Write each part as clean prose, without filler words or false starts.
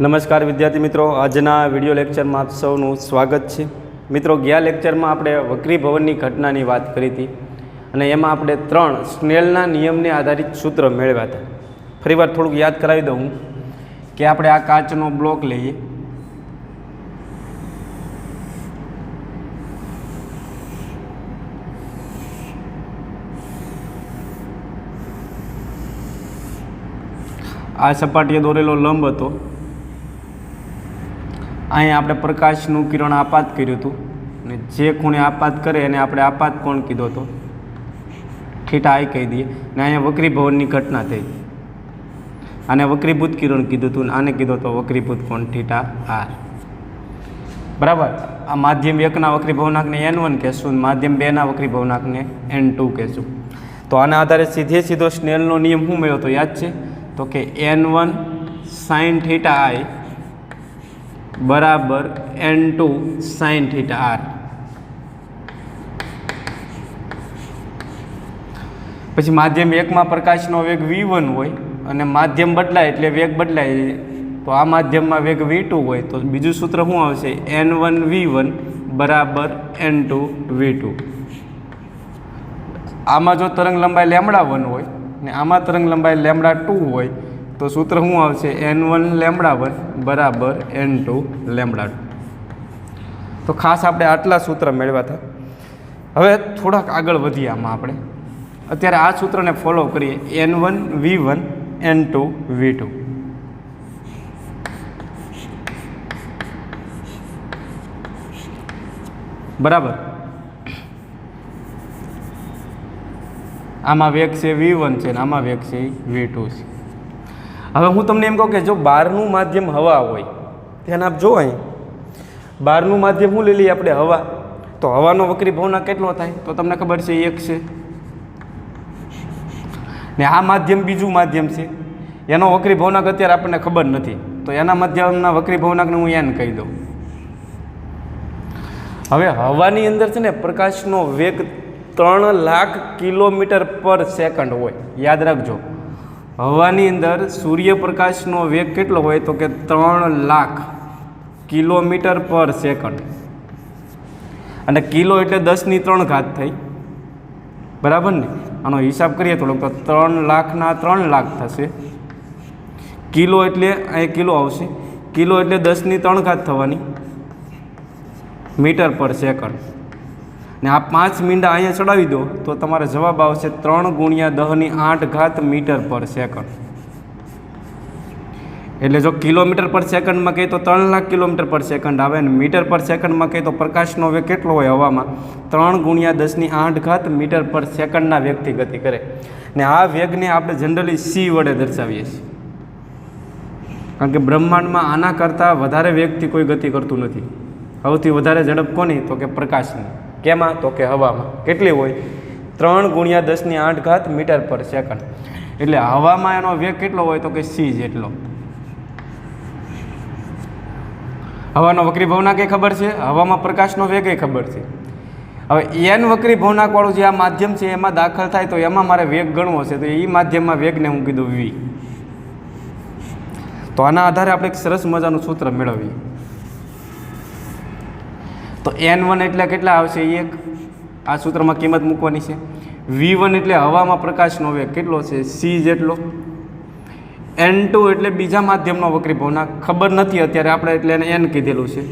નમસ્કાર વિદ્યાર્થી મિત્રો, આજના વિડીયો લેક્ચરમાં આપ સૌનું સ્વાગત છે. મિત્રો, ગયા લેક્ચરમાં આપણે વક્રીભવનની ઘટનાની વાત કરી હતી અને એમાં આપણે 3 સ્નેલના નિયમને આધારિત સૂત્ર મેળવ્યા હતા. ફરીવાર થોડુંક યાદ કરાવી દઉં કે આપણે આ કાચનો બ્લોક લઈએ, આ સપાટીએ દોરેલો લંબ હતો, અહીંયા આપણે પ્રકાશનું કિરણ આપાત કર્યું હતું અને જે ખૂણે આપાત કરે એને આપણે આપાત કોણ કીધો હતો, થીટા આઈ કહી દઈએ. ને અહીંયા વક્રીભવનની ઘટના થઈ, આને વક્રીભૂત કિરણ કીધું હતું, આને કીધો હતો વક્રીભૂત કોણ થીટા આર. બરાબર. આ માધ્યમ 1ના વક્રીભવનાંકને N1 કહેશું, માધ્યમ 2ના વક્રીભવનાંકને N2 કહેશું. તો આના આધારે સીધો સ્નેલનો નિયમ શું મળ્યો હતો, યાદ છે? તો કે N1 sin થીટા આઈ બરાબર N2 sin થીટા આર. પછી માધ્યમ 1માં પ્રકાશનો વેગ v1 હોય અને માધ્યમ બદલાય એટલે વેગ બદલાય, તો આ માધ્યમમાં વેગ v2 હોય, તો બીજું સૂત્ર શું આવશે? N1 v1 બરાબર N2 v2. આમાં જો તરંગ લંબાઈ λ1 હોય ને આમાં તરંગ લંબાઈ λ2 હોય તો સૂત્ર શું આવશે? N1 λ1 બરાબર N2 λ2. તો ખાસ આપણે આટલા સૂત્ર મેળવ્યા હતા. હવે થોડાક આગળ વધીએ આમાં આપણે. અત્યારે આ સૂત્રને ફોલો કરીએ, N1 v1 N2 v2. બરાબર. આમાં વેગ છે v1 છે ને આમાં વેગ છે v2 છે. હવે હું તમને એમ કહું કે જો બહારનું માધ્યમ હવા હોય, ધ્યાન આપજો, અહીં બહારનું માધ્યમ શું લઈ લઈએ આપણે? હવા. તો હવાનો વક્રીભવનાંક કેટલો થાય? તો તમને ખબર છે 1 છે. ને આ માધ્યમ બીજું માધ્યમ છે, એનો વક્રીભવનાંક અત્યારે આપણને ખબર નથી, તો એના માધ્યમના વક્રીભવનાંકને હું n કહી દઉં. હવે હવાની અંદર છે ને પ્રકાશનો વેગ 3 લાખ કિલોમીટર પર સેકન્ડ હોય. યાદ રાખજો, હવાની અંદર સૂર્યપ્રકાશનો વેગ કેટલો હોય? તો કે 3 લાખ કિલોમીટર પર સેકન્ડ. અને કિલો એટલે 10⁻³ થઈ, બરાબર ને? આનો હિસાબ કરીએ થોડોક, તો 3 લાખના 3 લાખ થશે. કિલો એટલે અહીં કિલો આવશે, કિલો એટલે 10⁻³ થવાની મીટર પર સેકન્ડ. ને આ 5 મીંડા અહીંયા ચડાવી દો તો તમારે જવાબ આવશે 3 × 10⁸ મીટર પર સેકન્ડ. એટલે જો કિલોમીટર પર સેકન્ડમાં કહીએ તો 3 લાખ કિલોમીટર પર સેકન્ડ આવે, અને મીટર પર સેકન્ડમાં કહીએ તો પ્રકાશનો વેગ કેટલો હોય હવામાં? 3 × 10⁸ મીટર પર સેકન્ડના વેગથી ગતિ કરે. ને આ વેગને આપણે જનરલી c વડે દર્શાવીએ છીએ, કારણ કે બ્રહ્માંડમાં આના કરતાં વધારે વેગથી કોઈ ગતિ કરતું નથી. સૌથી વધારે ઝડપ કોની? તો કે પ્રકાશની. કેમાં? તો કે હવામાં. કેટલી હોય? 3 × 10⁸ મીટર પર સેકન્ડ. એટલે હવામાં એનો વેગ કેટલો હોય? તો કે c જેટલો. હવાનો વક્રીભવનાંક એ ખબર છે, હવામાં પ્રકાશનો વેગ એ ખબર છે. હવે n વક્રીભવનાંકવાળું જે આ માધ્યમ છે એમાં દાખલ થાય તો એમાં મારે વેગ ગણવો છે, તો એ માધ્યમમાં વેગને હું કીધું v. તો આના આધારે આપણે એક સરસ મજાનું સૂત્ર મેળવીએ. તો N1 એટલે કેટલા આવશે? 1. આ સૂત્રમાં કિંમત મૂકવાની છે. v1 એટલે હવામાં પ્રકાશનો વેગ કેટલો છે? c જેટલો. N2 એટલે બીજા માધ્યમનો વક્રીભવનાંક ખબર નથી અત્યારે આપણે, એટલે એને n કીધેલું છે.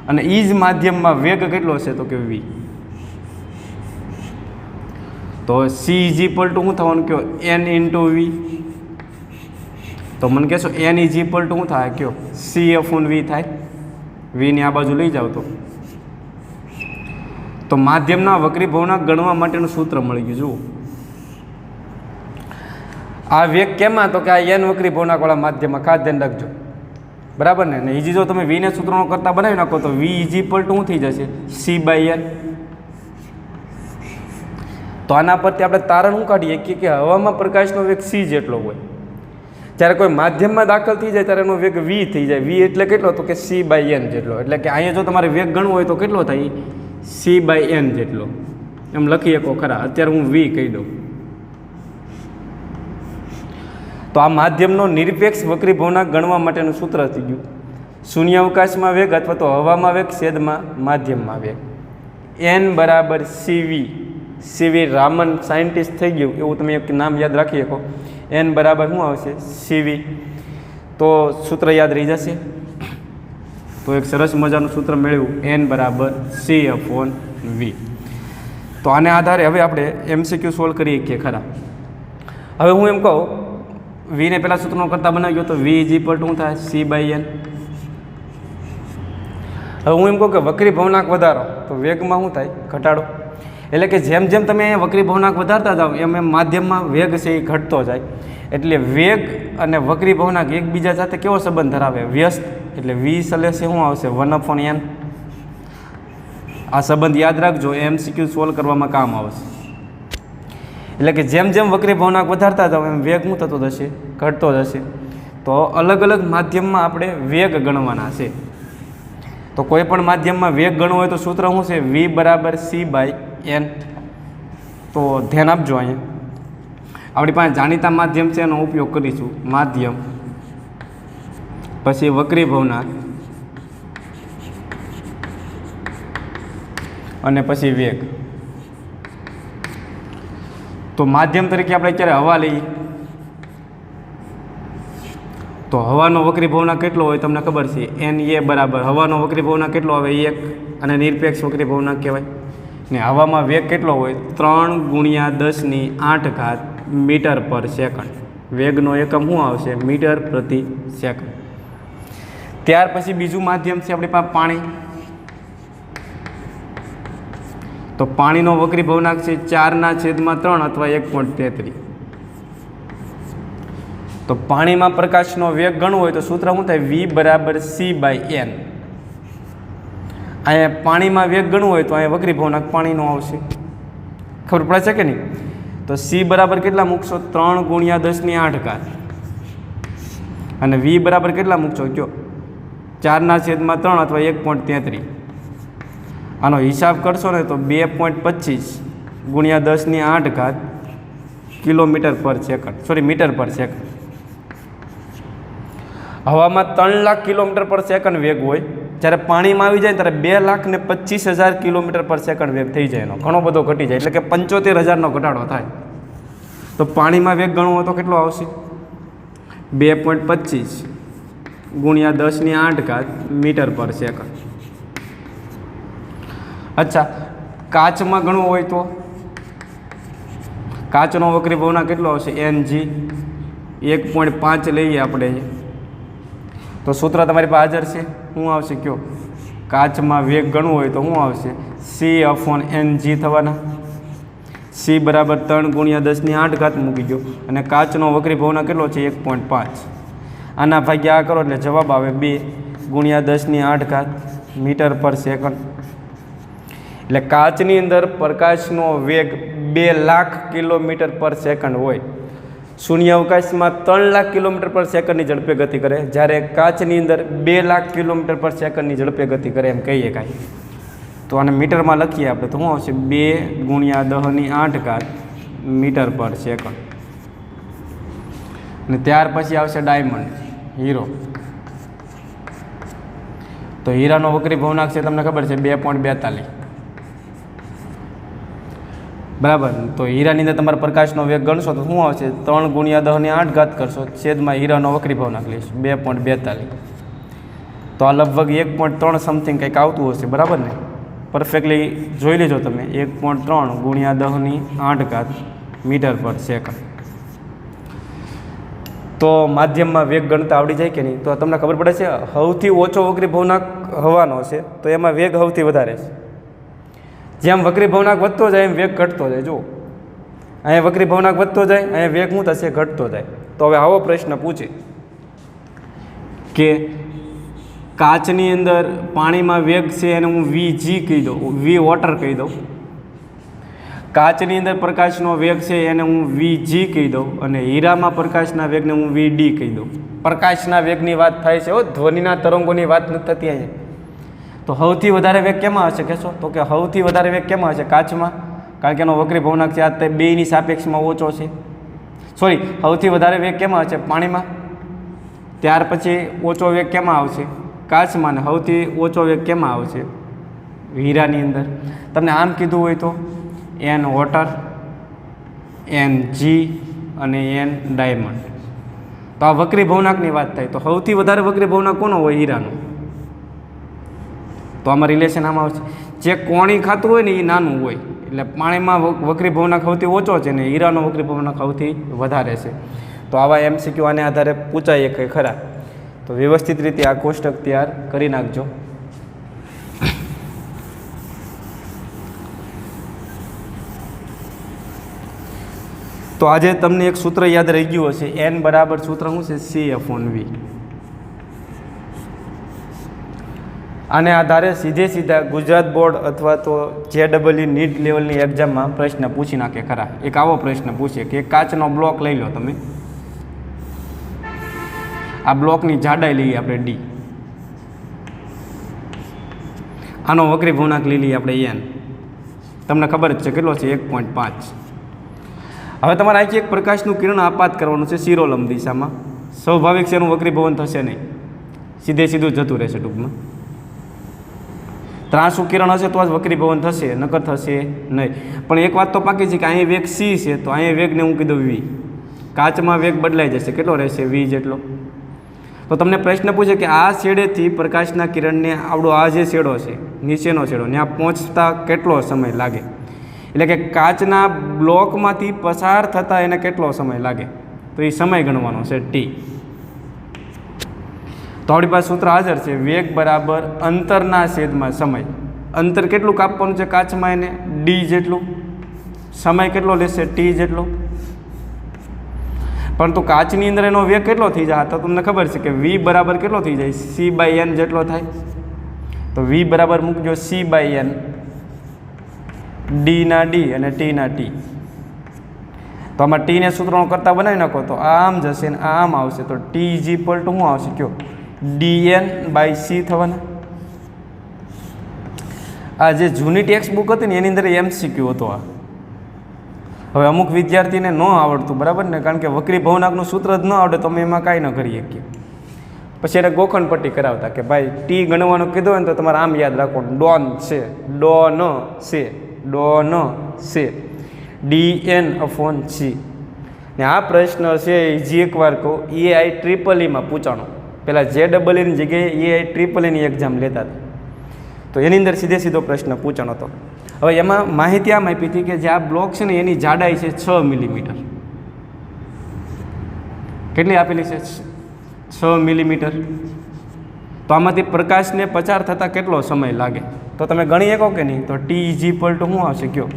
અને એ જ માધ્યમમાં વેગ કેટલો છે? તો કે v. તો c શું થવાનું કયો? n × v. તો મને કહેશો n શું થાય? કયો c/v થાય. v ની આ બાજુ લઈ જાઓ તો માધ્યમના વક્રીભવનાંક ગણવા માટેનું સૂત્ર મળી ગયું. જુઓ, આ વેગ કેમાં? તો કે આ n વક્રીભવનાંકવાળા માધ્યમમાં. ખાસ ધ્યાન રાખજો, બરાબર ને? ને ઈજી જો તમે v ને સૂત્રનો કરતા બનાવી નાખો તો v શું થઈ જશે? c/n. તો આના પરથી આપણે તારણ શું કાઢીએ કે હવામાં પ્રકાશનો વેગ c જેટલો હોય. જ્યારે કોઈ માધ્યમમાં દાખલ થઈ જાય ત્યારે એનો વેગ v થઈ જાય. v એટલે કેટલો? તો કે c/n જેટલો. એટલે કે અહીંયા જો તમારે વેગ ગણવો હોય તો કેટલો થાય? c/n જેટલો. એમ લખી શકો ખરા. અત્યારે હું v કહી દઉં. તો આ માધ્યમનો નિરપેક્ષ વક્રી ભવનાંક ગણવા માટેનું સૂત્ર થઈ ગયું શૂન્યાવકાશમાં વેગ અથવા તો હવામાં વેગ છેદમાં માધ્યમમાં વેગ. n બરાબર સીવી રામન સાયન્ટિસ્ટ થઈ ગયું એવું તમે એક નામ યાદ રાખી શકો. n બરાબર શું આવશે સીવી. તો સૂત્ર યાદ રહી જશે. તો એક સરસ મજાનું સૂત્ર મેળવ્યું n બરાબર C/V. તો આને આધારે હવે આપણે MCQ સોલ્વ કરીએ કે ખરા. હવે હું એમ કહું વીને પહેલાં સૂત્રનો કરતાં બનાવ્યો તો V શું થાય C/N. હવે હું એમ કહું કે વક્રી ભવનાંક વધારો તો વેગમાં શું થાય ઘટાડો. એટલે કે જેમ જેમ તમે વક્રી ભવનાંક વધારતા જાઓ એમ એમ માધ્યમમાં વેગ છે એ ઘટતો જાય. એટલે વેગ અને વક્રી ભવનાંક એકબીજા સાથે કેવો સંબંધ ધરાવે વ્યસ્ત. એટલે V સલેશે શું આવશે 1/n. આ સંબંધ યાદ રાખજો MCQ સોલ્વ કરવામાં કામ આવશે. એટલે કે જેમ જેમ વક્રી ભવનાંક વધારતા જાઓ એમ વેગ શું થતો જશે ઘટતો જશે. તો અલગ અલગ માધ્યમમાં આપણે વેગ ગણવાના છે. તો કોઈ પણ માધ્યમમાં વેગ ગણવો હોય તો સૂત્ર શું છે V બરાબર C/n. તો ધ્યાન આપજો અહીંયા આપણી પાસે જાણીતા માધ્યમ છે એનો ઉપયોગ કરીશું. માધ્યમ પછી વક્રી ભવનાંક અને પછી વેગ. તો માધ્યમ તરીકે આપણે અત્યારે હવા લઈએ તો હવાનો વક્રી ભવનાંક કેટલો હોય તમને ખબર છે Na બરાબર હવાનો વક્રી ભવનાંક કેટલો આવે 1 અને નિરપેક્ષ વક્રી ભવનાંક કહેવાય. ને હવામાં વેગ કેટલો હોય 3×10⁸ મીટર પર સેકન્ડ. વેગનો એકમ શું આવશે મીટર પ્રતિ સેકન્ડ. ત્યાર પછી બીજું માધ્યમ છે આપણી પાસે પાણી. તો પાણીનો વક્રી ભવનાંક છે 4/3 અથવા 1.33. તો પાણીમાં પ્રકાશનો વેગ ગણવો હોય તો સૂત્ર શું થાય V બરાબર C/n. અહીંયા પાણીમાં વેગ ગણવો હોય તો અહીંયા વક્રી ભવનાંક પાણીનો આવશે. ખબર પડે છે કે નહીં. તો C બરાબર કેટલા મૂકશો 3×10⁸ અને V બરાબર કેટલા મૂકશો કયો 4/3 અથવા 1.33. આનો હિસાબ કરશો ને તો 2.25×10⁸ કિલોમીટર પર સેકન્ડ મીટર પર સેકન્ડ. હવામાં 3 લાખ કિલોમીટર પર સેકન્ડ વેગ હોય જ્યારે પાણીમાં આવી જાય ત્યારે 2,25,000 કિલોમીટર પર સેકન્ડ વેગ થઈ જાય. એનો ઘણો બધો ઘટી જાય એટલે કે 75,000નો ઘટાડો થાય. તો પાણીમાં વેગ ગણવો હોય તો કેટલો આવશે 2.25×10⁸ મીટર પર સેકન્ડ. અચ્છા કાચમાં ગણવો હોય તો કાચનો વક્રી ભવનાંક કેટલો આવશે Ng 1.5 લઈએ આપણે. તો સૂત્ર તમારી પાસે હાજર છે શું આવશે કયો કાચમાં વેગ ગણવો હોય તો શું આવશે C/Ng થવાના. C બરાબર 3×10⁸ મૂકી ગયો અને કાચનો વક્રી ભવનાંક કેટલો છે 1.5. આના ભાગ્યા આ કરો એટલે જવાબ આવે 2×10⁸ મીટર પર સેકન્ડ. એટલે કાચની અંદર પ્રકાશનો વેગ 2 લાખ કિલોમીટર પર સેકન્ડ હોય. શૂન્ય અવકાશમાં 3 લાખ કિલોમીટર પર સેકન્ડની ઝડપે ગતિ કરે જ્યારે કાચની અંદર 2 લાખ કિલોમીટર પર સેકન્ડની ઝડપે ગતિ કરે એમ કહીએ કાંઈ. તો આને મીટરમાં લખીએ આપણે તો શું આવશે 2×10⁸ મીટર પર સેકન્ડ. અને ત્યાર પછી આવશે ડાયમંડ હીરો. તો હીરાનો વક્રી ભવનાંક છે તમને ખબર છે 2.42. બરાબર. તો હીરાની અંદર તમારા પ્રકાશનો વેગ ગણશો તો શું આવશે 3×10⁸ કરશો છેદમાં હીરાનો વક્રી ભવનાંક લઈશું 2.42. તો આ લગભગ 1.3 સમથિંગ કંઈક આવતું હશે બરાબર ને. પરફેક્ટલી જોઈ લેજો તમે 1.3×10⁸ મીટર પર સેકન્ડ. તો માધ્યમમાં વેગ ગણતા આવડી જાય કે નહીં. તો તમને ખબર પડે છે સૌથી ઓછો વક્રી ભવનાંક હવાનો છે તો એમાં વેગ સૌથી વધારે છે. જેમ વક્રી ભવનાંક વધતો જાય એમ વેગ ઘટતો જાય. જો અહીંયા વક્રી ભવનાંક વધતો જાય અહીંયા વેગ શું થશે ઘટતો જાય. તો હવે આવો પ્રશ્ન પૂછે કે કાચની અંદર પાણીમાં વેગ છે એને હું Vg કહી દઉં V વોટર કહી દઉં. કાચની અંદર પ્રકાશનો વેગ છે એને હું Vg કહી દઉં અને હીરામાં પ્રકાશના વેગને હું Vd કહી દઉં. પ્રકાશના વેગની વાત થાય છે ધ્વનિના તરંગોની વાત નથી થતી અહીંયા. તો સૌથી વધારે વેગ કેમાં હશે કહેશો તો કે સૌથી વધારે વેગ કેમાં હશે કાચમાં. કારણ કે એનો વક્રી ભવનાંક છે આ તે બેયની સાપેક્ષમાં ઓછો છે. સોરી, સૌથી વધારે વેગ કેમાં હશે? પાણીમાં. ત્યાર પછી ઓછો વેગ કેમાં આવશે? કાચમાં. ને સૌથી ઓછો વેગ કેમાં આવશે? હીરાની અંદર. તમને આમ કીધું હોય તો એન વોટર, એન જી અને એન ડાયમંડ. તો આ વક્રી ભવનાકની વાત થાય તો સૌથી વધારે વક્રી ભવનાક કોનો હોય? હીરાનો. તો આમાં રિલેશન આમાં આવશે. જે કોણી ખાતું હોય ને એ નાનું હોય, એટલે પાણીમાં વક્રી ભવનાક સૌથી ઓછો છે ને હીરાનો વક્રી ભવનાક સૌથી વધારે છે. તો આવા MCQ આને આધારે પૂછાય કે ખરા. તો વ્યવસ્થિત રીતે આ કોષ્ટક તૈયાર કરી નાખજો. તો આજે તમને એક સૂત્ર યાદ રહી ગયું હશે, એન બરાબર સૂત્ર શું છે? CF/V. આને આધારે સીધા ગુજરાત બોર્ડ અથવા તો JEE નીટ લેવલની એક્ઝામમાં પ્રશ્ન પૂછી નાખે ખરા. એક આવો પ્રશ્ન પૂછે કે કાચનો બ્લોક લઈ લો તમે, આ બ્લોકની જાડાઈ લઈએ આપણે D, આનો વક્રી ભવનાક લઈ લઈએ આપણે N. તમને ખબર જ છે કેટલો છે? 1.5. હવે તમારે અહીંથી એક પ્રકાશનું કિરણ આપાત કરવાનું છે શિરોલંબ દિશામાં. સ્વાભાવિક છે એનું વક્રીભવન થશે નહીં, સીધું જતું રહેશે ટૂંકમાં. ત્રાંસુ કિરણ હશે તો જ વક્રીભવન થશે, નકર થશે નહીં. પણ એક વાત તો પાકી છે કે અહીંયા વેગ C છે તો અહીંયા વેગને હું કીધું V. કાચમાં વેગ બદલાઈ જશે, કેટલો રહેશે? V જેટલો. તો તમને પ્રશ્ન પૂછે કે આ છેડેથી પ્રકાશના કિરણને આવડો આ જે છેડો છે, નીચેનો છેડો, ત્યાં પહોંચતા કેટલો સમય લાગે? એટલે કે કાચના બ્લોકમાંથી પસાર થતાં એને કેટલો સમય લાગે? તો એ સમય ગણવાનો છે T. તો આપણી પાસે સૂત્ર હાજર છે, વેગ બરાબર અંતરના છેદમાં સમય. અંતર કેટલું કાપવાનું છે કાચમાં? એને D જેટલું. સમય કેટલો લેશે? T જેટલો. પરંતુ કાચની અંદર એનો વેગ કેટલો થઈ જાય તો તમને ખબર છે કે V બરાબર કેટલો થઈ જાય? C/N જેટલો થાય. તો V બરાબર મૂકજો C/N, D ના D અને T ના T. તો આમાં T ને સૂત્રનો કરતા બનાવી નાખો તો આમ જશે ને આમ આવશે. તો T = શું આવશે? કયો? DN/C થવાના. આ જે જૂની ટેક્સ્ટ બુક હતી ને એની અંદર MCQ હતો આ. હવે અમુક વિદ્યાર્થીને ન આવડતું, બરાબર ને, કારણ કે વક્રી ભવનાકનું સૂત્ર જ ન આવડે તો અમે એમાં કાંઈ ન કરી શકીએ. પછી એને ગોખણ પટ્ટી કરાવતા કે ભાઈ T ગણવાનું કીધું હોય ને તો તમારે આમ યાદ રાખો, ડોન છે, ડોન છે, ડોન છે, DN/C. ને આ પ્રશ્ન છે હજી એકવાર કહું, EIEEE પૂછાણો. પહેલાં JEE ની જગ્યાએ EIEEE ની એક્ઝામ લેતા હતા તો એની અંદર સીધો પ્રશ્ન પૂછાણો હતો. હવે એમાં માહિતી આમ આપી હતી કે જે આ બ્લોક છે ને એની જાડાઈ છે 6 મિલીમીટર. કેટલી આપેલી છે? 6 મિલીમીટર. તો આમાંથી પ્રકાશને પસાર થતાં કેટલો સમય લાગે? તો તમે ગણી શકો કે નહીં? તો T = શું આવશે? કયો?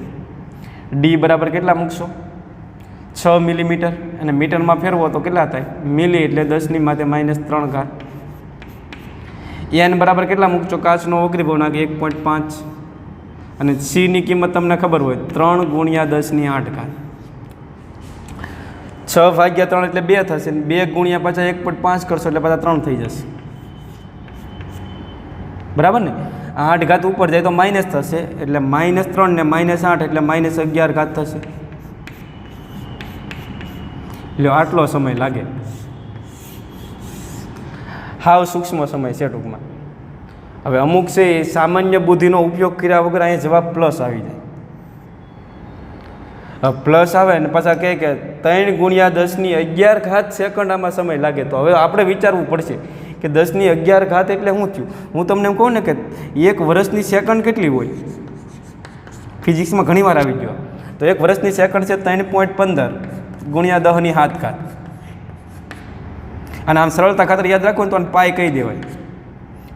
D બરાબર કેટલા મૂકશો? 6 મિલીમીટર. અને મીટરમાં ફેરવો તો કેટલા થાય? મિલી એટલે 10⁻³ ઘાત. N બરાબર કેટલા મૂકશો? કાચનો વક્રી ભવનાક 1.5. અને C ની કિંમત તમને ખબર હોય 3 × 10⁸. 6/3 એટલે 2 થશે, 2 × પાછા 1.5 કરશો એટલે પાછા 3 થઈ જશે, બરાબર ને? 8 ઘાત ઉપર જાય તો માઇનસ થશે એટલે -3 ને -8 એટલે -11 ઘાત થશે. એટલે આટલો સમય લાગે. હાવ સૂક્ષ્મ સમય છે ટૂંકમાં. હવે અમુક છે એ સામાન્ય બુદ્ધિનો ઉપયોગ કર્યા વગર અહીંયા જવાબ પ્લસ આવી જાય. હવે પ્લસ આવે ને પાછા કહે કે 3 × 10⁻11 સેકન્ડ આમાં સમય લાગે. તો હવે આપણે વિચારવું પડશે કે 10⁻11 એટલે શું થયું? હું તમને એમ કહું ને કે 1 વર્ષની સેકન્ડ કેટલી હોય? ફિઝિક્સમાં ઘણી વાર આવી ગયો. તો 1 વર્ષની સેકન્ડ છે 3.15 × 10⁻7. અને આમ સરળતા ખાતર યાદ રાખો ને તો પાઈ કહી દેવાય.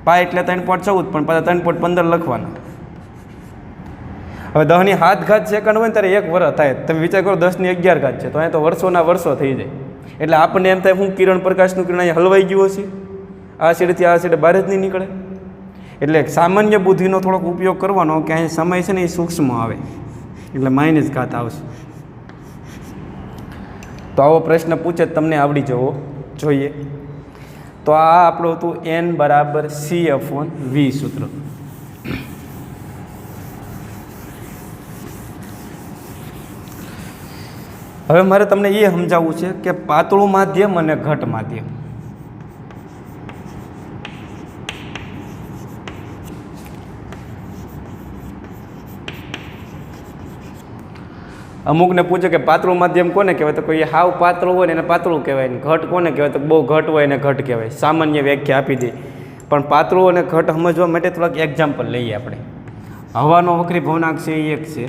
પાઈ એટલે 3.14 પણ પાછા 3.15 લખવાના. હવે 10⁻7 સેકન્ડ હોય ને ત્યારે 1 વર્ષ થાય. તમે વિચાર કરો 10⁻11 છે તો અહીંયા તો વર્ષોના વર્ષો થઈ જાય. એટલે આપણને એમ થાય હું કિરણ પ્રકાશનું કિરણ અહીંયા હલવાઈ ગયું હશે, આ છેડેથી આ છેડે બહાર જ નહીં નીકળે. એટલે સામાન્ય બુદ્ધિનો થોડોક ઉપયોગ કરવાનો કે અહીં સમય છે ને એ સૂક્ષ્મ આવે એટલે -ઘાત આવશે. તો આવો પ્રશ્ન પૂછે તમને આવડી જવો જોઈએ. તો આ આપણું હતું N = C/V સૂત્ર. હવે મારે તમને એ સમજાવવું છે કે પાતળું માધ્યમ અને ઘટ માધ્યમ. અમુકને પૂછે કે પાતળું માધ્યમ કોને કહેવાય, તો કોઈ હાવ પાતળું હોય ને એને પાતળું કહેવાય, ને ઘટ કોને કહેવાય, તો બહુ ઘટ હોય એને ઘટ કહેવાય. સામાન્ય વ્યાખ્યા આપી દે. પણ પાતળું અને ઘટ સમજવા માટે થોડાક એક્ઝામ્પલ લઈએ આપણે. હવાનો વક્રી ભવનાંક છે એ 1 છે,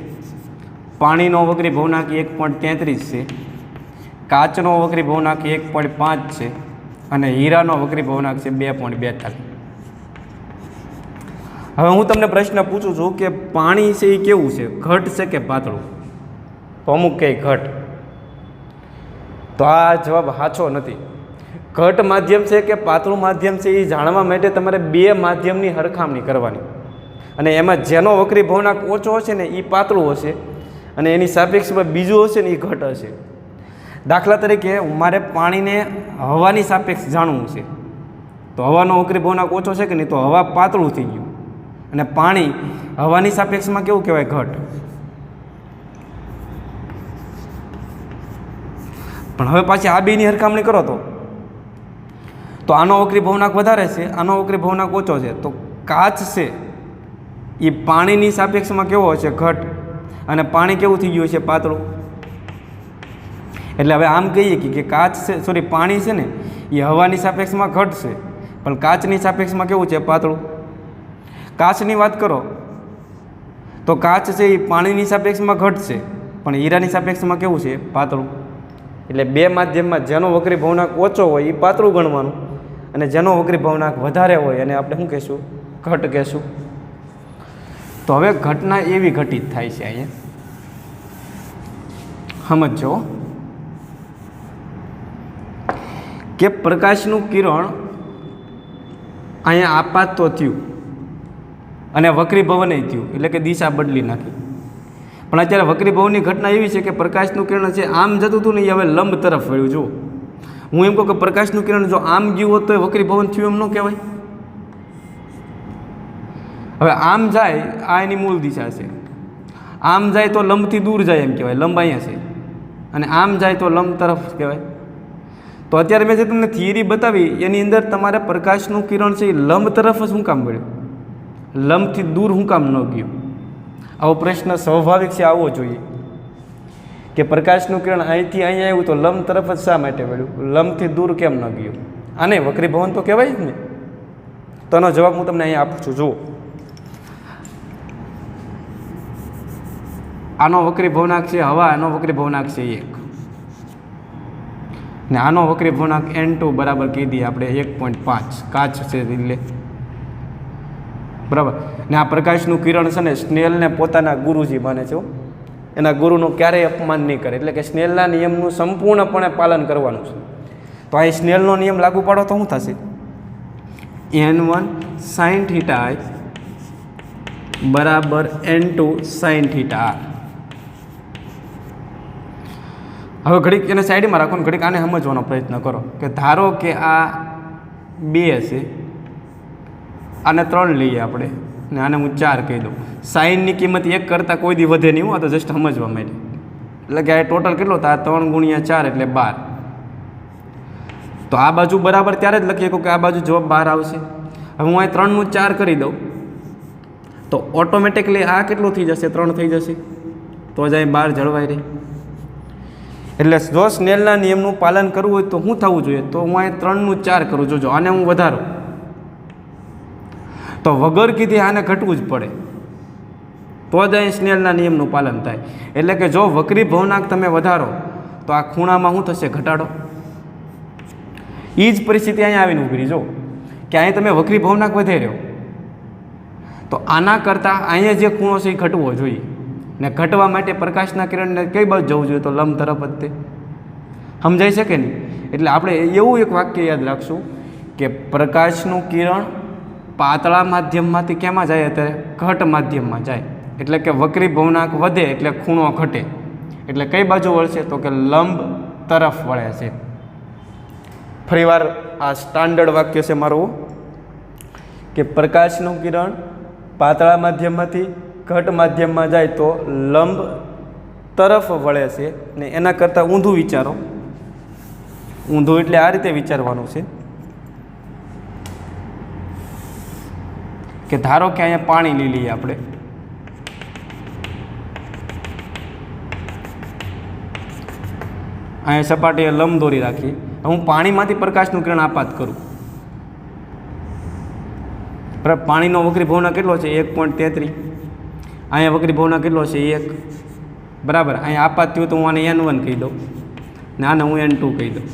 પાણીનો વક્રી ભવનાંક 1.33 છે, કાચનો વક્રી ભવનાંક 1.5 છે અને હીરાનો વક્રી ભવનાંક છે 2.42. હવે હું તમને પ્રશ્ન પૂછું છું કે પાણી છે એ કેવું છે, ઘટ છે કે પાતળું? તો અમુક કહે ઘટ. તો આ જવાબ સાચો નથી. ઘટ માધ્યમ છે કે પાતળું માધ્યમ છે એ જાણવા માટે તમારે બે માધ્યમની સરખામણી કરવાની, અને એમાં જેનો વક્રી ભવનાંક ઓછો હશે ને એ પાતળું હશે અને એની સાપેક્ષમાં બીજું હશે ને એ ઘટ હશે. દાખલા તરીકે મારે પાણીને હવાની સાપેક્ષ જાણવું છે, તો હવાનો વક્રી ભવનાંક ઓછો છે કે નહીં, તો હવા પાતળું થઈ ગયું અને પાણી હવાની સાપેક્ષમાં કેવું કહેવાય, ઘટ. પણ હવે પાછી આ બેની સરખામણી કરો તો આનો વક્રી ભવનાંક વધારે છે, આનો વક્રી ભવનાંક ઓછો છે, તો કાચ છે એ પાણીની સાપેક્ષમાં કેવો હશે, ઘટ, અને પાણી કેવું થઈ ગયું છે, પાતળું. એટલે હવે આમ કહીએ કે કાચ છે, પાણી છે ને એ હવાની સાપેક્ષમાં ઘટ છે, પણ કાચની સાપેક્ષમાં કેવું છે, પાતળું. કાચની વાત કરો તો કાચ છે એ પાણીની સાપેક્ષમાં ઘટ છે, પણ હીરાની સાપેક્ષમાં કેવું છે, પાતળું. એટલે બે માધ્યમમાં જેનો વક્રી ભવનાંક ઓછો હોય એ પાતળું ગણવાનું, અને જેનો વક્રી ભવનાંક વધારે હોય એને આપણે શું કહેશું, ઘટ કહેશું. તો હવે ઘટના એવી ઘટિત થાય છે, અહીંયા સમજો કે પ્રકાશનું કિરણ અહીંયા આપાત તો થયું અને વક્રીભવન થયું, એટલે કે દિશા બદલી નાખી. પણ અત્યારે વક્રીભવનની ઘટના એવી છે કે પ્રકાશનું કિરણ છે આમ જતું હતું ને એ હવે લંબ તરફ વળ્યું. જો હું એમ કહું કે પ્રકાશનું કિરણ જો આમ ગયું હોત તો એ વક્રીભવન થયું એમ ન કહેવાય. હવે આમ જાય આ એની મૂળ દિશા છે, આમ જાય તો લંબથી દૂર જાય એમ કહેવાય, લંબ અહીંયા છે, અને આમ જાય તો લંબ તરફ કહેવાય. તો અત્યારે મેં જે તમને થિયરી બતાવી એની અંદર તમારે પ્રકાશનું કિરણ છે એ લંબ તરફ જ શું કામ મળ્યું, લંબથી દૂર શું કામ ન ગયું? આવો પ્રશ્ન સ્વાભાવિક છે, આવવો જોઈએ કે પ્રકાશનું કિરણ અહીંથી અહીંયા આવ્યું તો લંબ તરફ જ શા માટે મળ્યું, લંબથી દૂર કેમ ન ગયું? આને વક્રીભવન તો કહેવાય જ ને. તો એનો જવાબ હું તમને અહીંયા આપું છું. જુઓ, આનો વક્રી ભવનાંક છે હવા, આનો વક્રી ભવનાંક છે 1, ને આનો વક્રી ભવનાંક N2 બરાબર કહી દઈએ આપણે 1.5, કાચ છે એટલે બરાબર. ને આ પ્રકાશનું કિરણ છે ને સ્નેલને પોતાના ગુરુજી માને છે, એના ગુરુનું ક્યારેય અપમાન નહીં કરે, એટલે કે સ્નેલના નિયમનું સંપૂર્ણપણે પાલન કરવાનું છે. તો અહીં સ્નેલનો નિયમ લાગુ પાડો તો શું થશે, N1 sin θi બરાબર N2 sin θ. હવે ઘડીક એને સાઈડમાં રાખો ને ઘડીક આને સમજવાનો પ્રયત્ન કરો કે ધારો કે આ 2 છે, આને 3 લઈએ આપણે ને આને હું 4 કહી દઉં. સાઈનની કિંમત 1 કરતાં કોઈ દી વધે નહીં, હું આ તો જસ્ટ સમજવા માટે. એટલે કે આ ટોટલ કેટલો થાય, 3 × 4 એટલે 12. તો આ બાજુ બરાબર ત્યારે જ લખીએ કે આ બાજુ જવાબ 12 આવશે. હવે હું અહીં 3 નું 4 કરી દઉં તો ઓટોમેટિકલી આ કેટલું થઈ જશે, 3 થઈ જશે, તો જ અહીં 12 જળવાઈ રહે. એટલે જો સ્નેલના નિયમનું પાલન કરવું હોય તો શું થવું જોઈએ, તો હું અહીં 3 નું 4 કરું. જોજો આને હું વધારું તો વગર કીધી આને ઘટવું જ પડે, તો જ અહીં સ્નેલના નિયમનું પાલન થાય. એટલે કે જો વક્રી ભવનાંક તમે વધારો તો આ ખૂણામાં શું થશે, ઘટાડો. એ જ પરિસ્થિતિ અહીંયા આવીને ઊભી રહી. જો કે અહીં તમે વક્રી ભવનાંક વધાર્યો તો આના કરતાં અહીંયા જે ખૂણો છે એ ઘટવો જોઈએ, ને ઘટવા માટે પ્રકાશના કિરણને કઈ બાજુ જવું જોઈએ, તો લંબ તરફ જ. તે સમજાય છે કે નહીં? એટલે આપણે એવું એક વાક્ય યાદ રાખશું કે પ્રકાશનું કિરણ પાતળા માધ્યમમાંથી કેમાં જાય, અત્યારે ઘટ માધ્યમમાં જાય. એટલે કે વક્રી ભવનાંક વધે એટલે ખૂણો ઘટે, એટલે કઈ બાજુ વળશે, તો કે લંબ તરફ વળે છે. ફરીવાર આ સ્ટાન્ડર્ડ વાક્ય છે મારું કે પ્રકાશનું કિરણ પાતળા માધ્યમમાંથી ઘટ માધ્યમમાં જાય તો લંબ તરફ વળે છે ને એના કરતાં ઊંધું વિચારો. ઊંધું એટલે આ રીતે વિચારવાનું છે કે ધારો કે અહીંયા પાણી લઈ લઈએ આપણે. અહીંયા સપાટીએ લંબ દોરી રાખી. હું પાણીમાંથી પ્રકાશનું કિરણ આપાત કરું. પાણીનો વક્રી ભવનાંક કેટલો છે? 1.33. અહીંયા વક્રી ભવનાંક કેટલો છે? 1. બરાબર. અહીંયા આપાત થયું તો હું આને N1 કહી દઉં ને આને હું N2 કહી દઉં.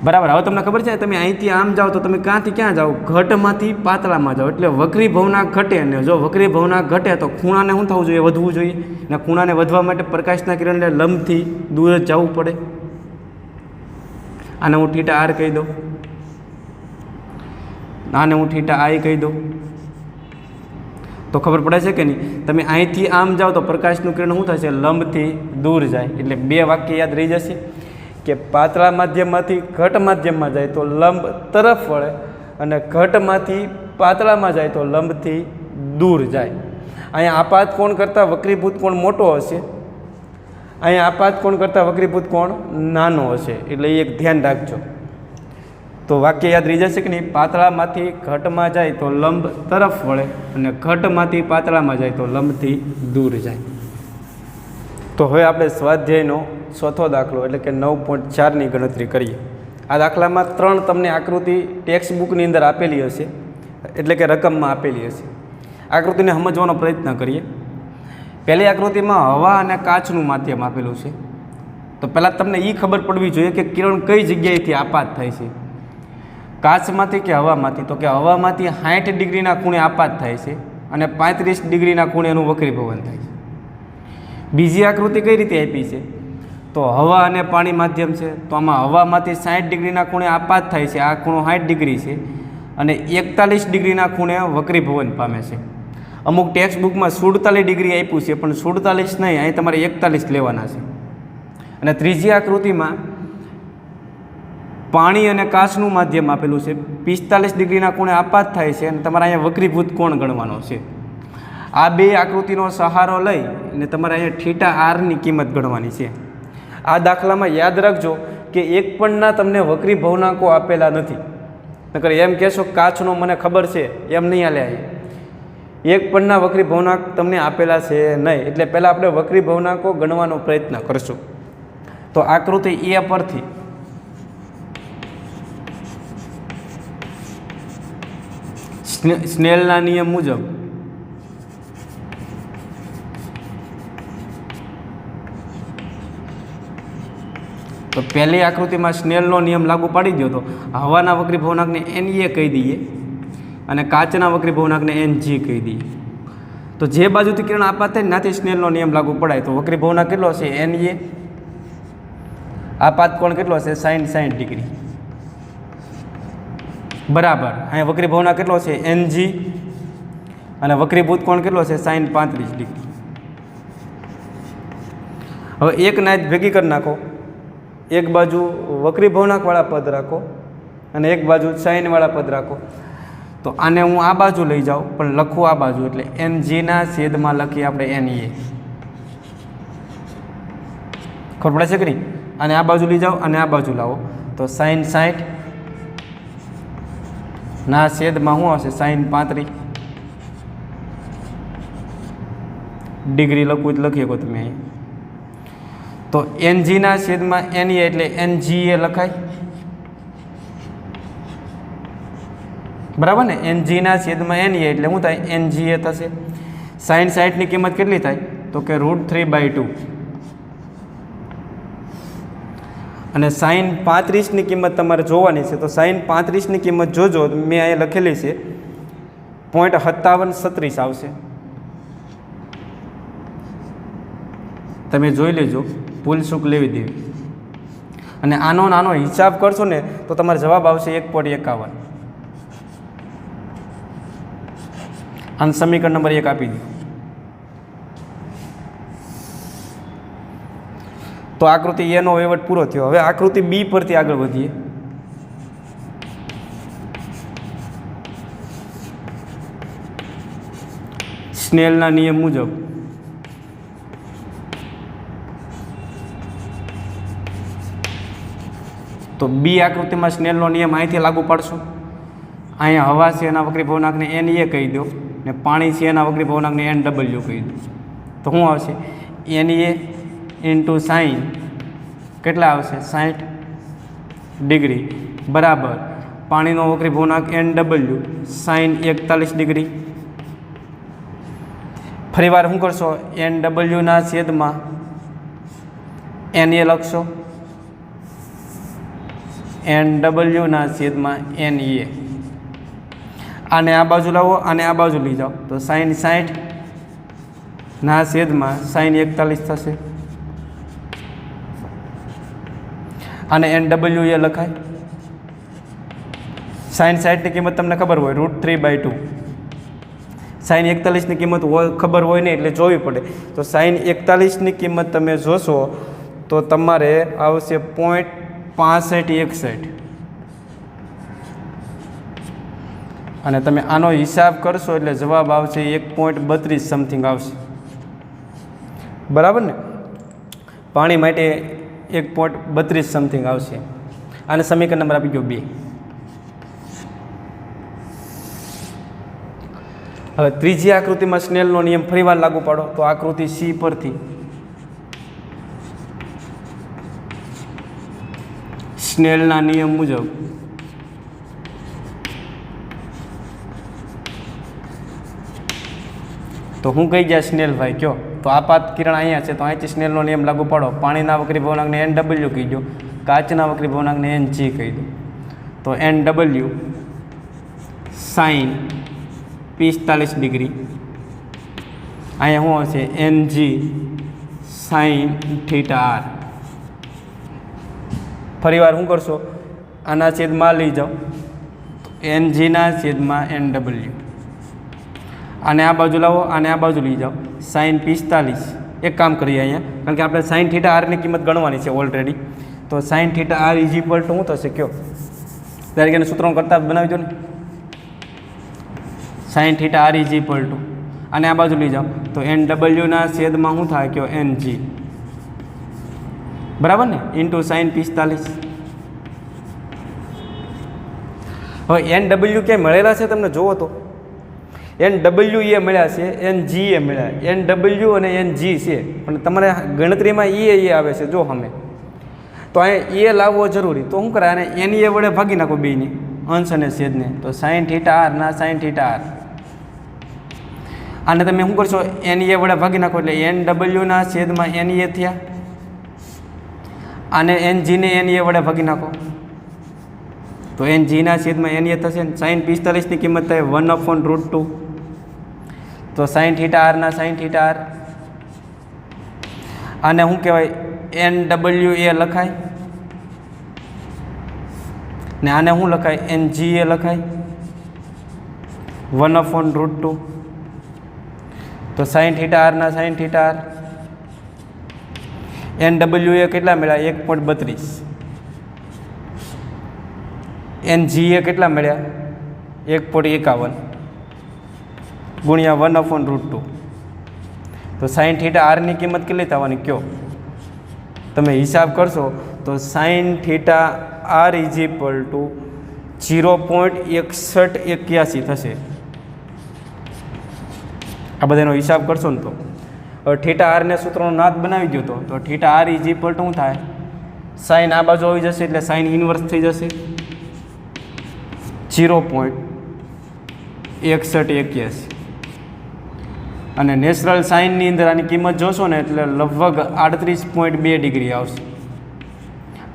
બરાબર. હવે તમને ખબર છે, તમે અહીંથી આમ જાઓ તો તમે ક્યાંથી ક્યાં જાઓ? ઘટમાંથી પાતળામાં જાઓ. એટલે વક્રી ભવનાંક ઘટે, અને જો વક્રી ભવનાંક ઘટે તો ખૂણાને શું થવું જોઈએ? વધવું જોઈએ. અને ખૂણાને વધવા માટે પ્રકાશના કિરણને લંબથી દૂર જ જવું પડે. આને હું θr કહી દઉં, આને હું θi કહી દઉં. તો ખબર પડે છે કે નહીં? તમે અહીંથી આમ જાઓ તો પ્રકાશનું કિરણ શું થશે? લંબથી દૂર જાય. એટલે બે વાક્ય યાદ રહી જશે કે પાતળા માધ્યમમાંથી ઘટ માધ્યમમાં જાય તો લંબ તરફ વળે, અને ઘટમાંથી પાતળામાં જાય તો લંબથી દૂર જાય. અહીંયા આપાત કોણ કરતાં વક્રીભૂત કોણ મોટો હશે, અહીંયા આપાત કોણ કરતાં વક્રીભૂત કોણ નાનો હશે. એટલે એ એક ધ્યાન રાખજો. તો વાક્ય યાદ રહી જશે કે નહીં? પાતળામાંથી ઘટમાં જાય તો લંબ તરફ વળે, અને ઘટમાંથી પાતળામાં જાય તો લંબથી દૂર જાય. તો હવે આપણે સ્વાધ્યાયનો ચોથો દાખલો એટલે કે 9.4ની ગણતરી કરીએ. આ દાખલામાં 3 તમને આકૃતિ ટેક્સ્ટ બુકની અંદર આપેલી હશે, એટલે કે રકમમાં આપેલી હશે. આકૃતિને સમજવાનો પ્રયત્ન કરીએ. પહેલી આકૃતિમાં હવા અને કાચનું માધ્યમ આપેલું છે. તો પહેલાં તમને એ ખબર પડવી જોઈએ કે કિરણ કઈ જગ્યાએથી આપાત થાય છે. કાચમાંથી કે હવામાંથી? તો કે હવામાંથી 60 ડિગ્રીના ખૂણે આપાત થાય છે અને 35 ડિગ્રીના ખૂણે એનું વક્રીભવન થાય છે. બીજી આકૃતિ કઈ રીતે આપી છે? તો હવા અને પાણી માધ્યમ છે. તો આમાં હવામાંથી 60 ડિગ્રીના ખૂણે આપાત થાય છે. આ ખૂણો 60 ડિગ્રી છે અને 41 ડિગ્રીના ખૂણે વક્રીભવન પામે છે. અમુક ટેક્સ્ટ બુકમાં 47 ડિગ્રી આપ્યું છે, પણ 47 નહીં, અહીં તમારે 41 લેવાના છે. અને ત્રીજી આકૃતિમાં પાણી અને કાચનું માધ્યમ આપેલું છે. 45 ડિગ્રીના ખૂણે આપાત થાય છે અને તમારે અહીંયા વક્રીભૂત કોણ ગણવાનો છે. આ બે આકૃતિનો સહારો લઈ અને તમારે અહીંયા θrની કિંમત ગણવાની છે. આ દાખલામાં યાદ રાખજો કે એક પણના તમને વક્રી ભવનાંકો આપેલા નથી. નકર એમ કહેશો કાચનો મને ખબર છે, એમ નહીં હાલે. એક પણના વક્રી ભવનાંક તમને આપેલા છે નહીં. એટલે પહેલાં આપણે વક્રી ભવનાંકો ગણવાનો પ્રયત્ન કરશું. તો આકૃતિ એ પરથી સ્નેલના નિયમ મુજબ તો પહેલી આકૃતિમાં સ્નેલનો નિયમ લાગુ પાડી દો તો હવાના વક્રી ભવનાંકને Na કહી દઈએ અને કાચના વક્રી ભવનાંકને Ng કહી દઈએ. તો જે બાજુથી કિરણ આપાત થાય નાથી સ્નેલનો નિયમ લાગુ પડાય. તો વક્રી ભવનાંક કેટલો છે? Na. આપાત કોણ કેટલો છે? sin 60 degree. બરાબર. અહીંયા વક્રી ભવનાંક કેટલો છે? Ng. અને વક્રીભૂત કોણ કેટલો છે? sin 35 degree. હવે એક નાયત ભેગી કરી નાખો. એક બાજુ વક્રી ભવનાંકવાળા પદ રાખો અને એક બાજુ સાઇનવાળા પદ રાખો. તો આને હું આ બાજુ લઈ જાઉં, પણ લખું આ બાજુ, એટલે Ngના છેદમાં લખીએ આપણે Na. ખબર પડે છે કે નહીં? અને આ બાજુ લઈ જાઓ અને આ બાજુ લાવો તો sin 60 ના છેદમાં શું આવશે? sin 35 ડિગ્રી લખવું જ લખી શકો તમે અહીં. તો Ngના છેદમાં Na એટલે Nga લખાય. બરાબર ને? Ngના છેદમાં Na એટલે શું થાય? Nga થશે. sin 60ની કિંમત કેટલી થાય? તો કે √3/2. અને sin 35ની કિંમત તમારે જોવાની છે. તો sin 35ની કિંમત જોજો, મેં અહીંયા લખેલી છે 0.5736 આવશે. તમે જોઈ લેજો, ભૂલ ચૂક લેવી દેવી. અને આનો હિસાબ કરશો ને તો તમારો જવાબ આવશે 1.51. આનું સમીકરણ નંબર 1 આપી દો. તો આકૃતિ એનો વહીવટ પૂરો થયો. હવે આકૃતિ બી પરથી આગળ વધીએ. સ્નેલના નિયમ મુજબ તો બી આકૃતિમાં સ્નેલનો નિયમ અહીંથી લાગુ પાડશો. અહીંયા હવા છે એના વક્રી ભવનાંકને એન એ કહી દો ને પાણી છે એના વક્રી ભવનાંકને એન ડબલ્યુ કહી દો. તો શું આવશે? એન એ ઇન્ટુ સાઈન કેટલા આવશે? 60 ડિગ્રી બરાબર પાણીનો વક્રી ભવનાંક એન ડબલ્યુ સાઈન 41 ડિગ્રી. ફરી વાર શું કરશો? એન ડબલ્યુના છેદમાં એન એ લખશો, એન ડબલ્યુના છેદમાં એન એ. આને આ બાજુ લાવો, આને આ બાજુ લઈ જાઓ તો સાઈન 60 ના છેદમાં સાઈન 41 થશે. આને એન ડબલ્યુ એ લખાય. સાઈન 60ની કિંમત તમને ખબર હોય √3/2. સાઈન 41ની કિંમત ખબર હોય નહીં એટલે જોવી પડે. તો સાઈન 41ની કિંમત તમે જોશો તો તમારે આવશે 0.6561 અને તમે આનો હિસાબ કરશો એટલે જવાબ આવશે 1.32 સમથિંગ આવશે. બરાબર ને? પાણી માટે 1.32 સમથિંગ આવશે. આને સમીકરણ નંબર આપી ગયો 2. હવે ત્રીજી આકૃતિમાં સ્નેલનો નિયમ ફરીવાર લાગુ પાડો. તો આકૃતિ સી પરથી સ્નેલના નિયમ મુજબ તો હું કહી ગયા સ્નેલ ભાઈ કયો? તો આપાત કિરણ અહીંયા છે તો અહીંથી સ્નેલનો નિયમ લાગુ પાડો. પાણીના વક્રી ભવનાંકને એન ડબલ્યુ કહી દો, કાચના વક્રી ભવનાંકને એન જી કહી દો. તો એન ડબલ્યુ સાઈન 45 ડિગ્રી, અહીંયા શું આવશે? N G sine θr. ફરી વાર શું કરશો? આના છેદમાં લઈ જાઓ, એન જીના છેદમાં એન ડબલ્યુ. આને આ બાજુ લાવો, આને આ બાજુ લઈ જાઓ, સાઈન 45. એક કામ કરીએ અહીંયા, કારણ કે આપણે સાઈન θrની કિંમત ગણવાની છે ઓલરેડી. તો sine θr is equal to શું થશે કયો? દરેક એને સૂત્રો કરતા બનાવી દો ને. Sine θr is equal to આને આ બાજુ લઈ જાઓ તો એન ડબલ્યુના છેદમાં શું થાય કયો? N G. બરાબર ને? Into sine 45. હવે એન ડબલ્યુ ક્યાંય મળેલા છે તમને જુઓ તો એન ડબલ્યુ એ મળ્યા છે, એન જી એ મળ્યા. એન ડબલ્યુ અને એન જી છે પણ તમારે ગણતરીમાં એ આવે છે જો અમે. તો અહીંયા એ લાવવો જરૂરી. તો શું કરે? આને એન એ વડે ભાગી નાખો બેયને, અંશ અને છેદને. તો સાઈન θr ના સાઈન θr. આને તમે શું કરશો? એન એ વડે ભાગી નાખો એટલે એન ડબલ્યુના છેદમાં એન એ થયા. આને એન જીને એન એ વડે ભાગી નાખો તો એન જીના છેદમાં એન એ થશે. સાઈન 45ની કિંમત થાય 1/√2. તો સાઈન θr ના સાઈન θr. આને શું કહેવાય? એન ડબલ્યુ એ લખાય ને આને શું લખાય? એન જી એ લખાય 1/√2. તો સાઈન θr ના sine θr. N W A કેટલા મળ્યા? 1.32. એન જી એ કેટલા મળ્યા? 1.51 ગુણ્યા 1/√2. તો સાઈન θrની કિંમત કેટલી થવાની કયો? તમે હિસાબ કરશો તો sine θr is equal to 0.6181 થશે. આ બધાનો હિસાબ કરશો ને તો હવે θrને સૂત્રનો નાદ બનાવી દો તો θr ઇઝ ઇક્વલ ટુ શું થાય? સાઈન આ બાજુ આવી જશે એટલે સાઈન ઇન્વર્સ થઈ જશે 0.6181. અને નેચરલ સાઇનની અંદર આની કિંમત જોશો ને એટલે લગભગ 38.2 ડિગ્રી આવશે.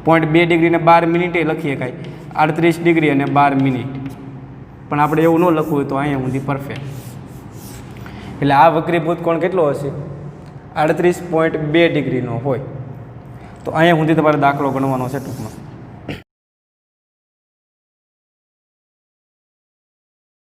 0.2 ડિગ્રીને 12 મિનિટે લખીએ કાંઈ 38 ડિગ્રી અને 12 મિનિટ. પણ આપણે એવું ન લખવું હોય તો અહીંયા સુધી પરફેક્ટ. એટલે આ વક્રીભૂત કોણ કેટલો હશે? 38.2 ડિગ્રીનો હોય. તો અહીંયા સુધી તમારે દાખલો ગણવાનો છે ટૂંકમાં.